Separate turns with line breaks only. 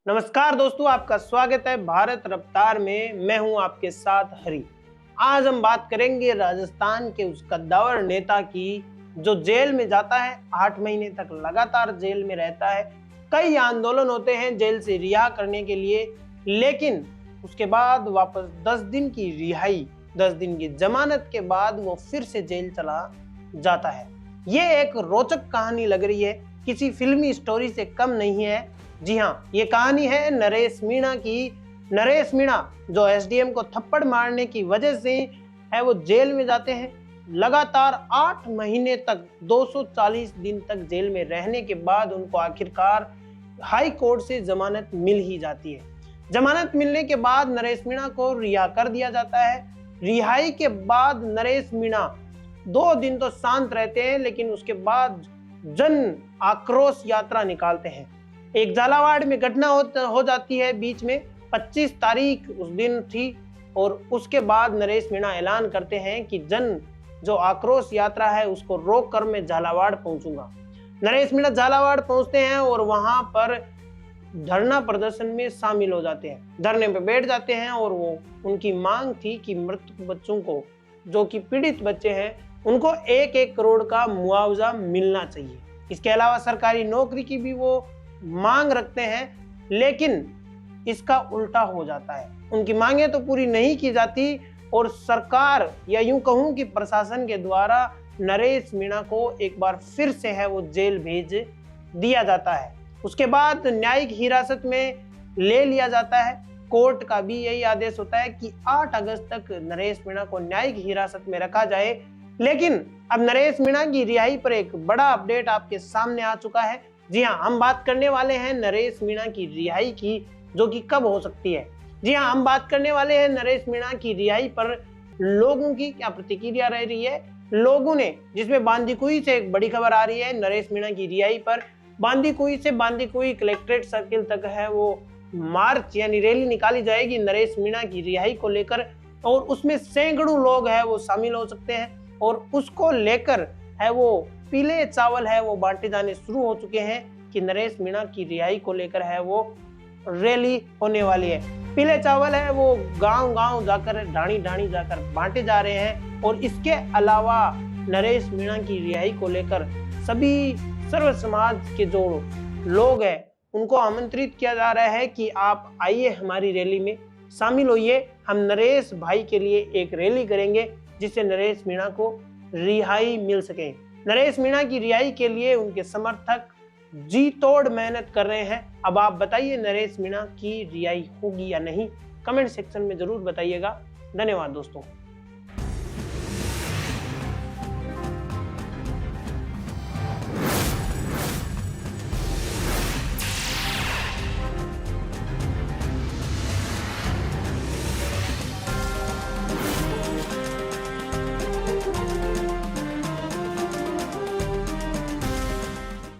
नमस्कार दोस्तों, आपका स्वागत है भारत रफ्तार में। मैं हूं आपके साथ हरी। आज हम बात करेंगे राजस्थान के उस कद्दावर नेता की जो जेल में जाता है, 8 महीने तक लगातार जेल में रहता है। कई आंदोलन होते हैं जेल से रिहा करने के लिए, लेकिन उसके बाद वापस 10 दिन की रिहाई, 10 दिन की जमानत के बाद वो फिर से जेल चला जाता है। ये एक रोचक कहानी लग रही है, किसी फिल्मी स्टोरी से कम नहीं है। जी हाँ, ये कहानी है नरेश मीणा की। नरेश मीणा जो एसडीएम को थप्पड़ मारने की वजह से है वो जेल में जाते हैं। लगातार 8 महीने तक 240 दिन तक जेल में रहने के बाद उनको आखिरकार हाई कोर्ट से जमानत मिल ही जाती है। जमानत मिलने के बाद नरेश मीणा को रिहा कर दिया जाता है। रिहाई के बाद नरेश मीणा 2 दिन तो शांत रहते हैं, लेकिन उसके बाद जन आक्रोश यात्रा निकालते हैं। एक झालावाड़ में घटना हो जाती है बीच में, 25 तारीख उस दिन थी, और उसके बाद नरेश मीणा ऐलान करते हैं कि जन जो आक्रोश यात्रा है उसको रोक कर मैं झालावाड़ पहुंचूंगा। नरेश मीणा झालावाड़ पहुंचते हैं और वहां पर धरना प्रदर्शन में शामिल हो जाते हैं, धरने पे बैठ जाते हैं। और वो उनकी मांग थी कि मृतक बच्चों को, जो कि पीड़ित बच्चे हैं, उनको 1-1 करोड़ का मुआवजा मिलना चाहिए। इसके अलावा सरकारी नौकरी की भी वो मांग रखते हैं, लेकिन इसका उल्टा हो जाता है। उनकी मांगें तो पूरी नहीं की जाती और सरकार, या यूं कहूं कि प्रशासन के द्वारा नरेश मीणा को एक बार फिर से है वो जेल भेज दिया जाता है। उसके बाद न्यायिक हिरासत में ले लिया जाता है। कोर्ट का भी यही आदेश होता है कि 8 अगस्त तक नरेश मीणा को न्यायिक हिरासत में रखा जाए। लेकिन अब नरेश मीणा की रिहाई पर एक बड़ा अपडेट आपके सामने आ चुका है। जी हाँ, हम बात करने वाले हैं नरेश मीणा की रिहाई की, जो कि कब हो सकती है। जी हाँ, हम बात करने वाले हैं नरेश मीणा की रिहाई पर लोगों की क्या प्रतिक्रिया रह रही है। लोगों ने, जिसमें बांदीकुई से एक बड़ी खबर आ रही है नरेश मीणा की रिहाई पर। बांदीकुई से बांदीकुई कलेक्ट्रेट सर्किल तक है वो मार्च यानी रैली निकाली जाएगी नरेश मीणा की रिहाई को लेकर, और उसमें सैकड़ों लोग है वो शामिल हो सकते हैं। और उसको लेकर है वो पीले चावल है वो बांटे जाने शुरू हो चुके हैं कि नरेश मीणा की रिहाई को लेकर है वो रैली होने वाली है। पीले चावल है वो गांव-गांव जाकर, ढाणी-ढाणी जाकर बांटे जा रहे हैं। और इसके अलावा नरेश मीणा की रिहाई को लेकर सभी सर्व समाज के जो लोग हैं उनको आमंत्रित किया जा रहा है कि आप आइए हमारी रैली में शामिल होइए। हम नरेश भाई के लिए एक रैली करेंगे जिससे नरेश मीणा को रिहाई मिल सके। नरेश मीणा की रिहाई के लिए उनके समर्थक जी तोड़ मेहनत कर रहे हैं। अब आप बताइए नरेश मीणा की रिहाई होगी या नहीं, कमेंट सेक्शन में जरूर बताइएगा। धन्यवाद दोस्तों।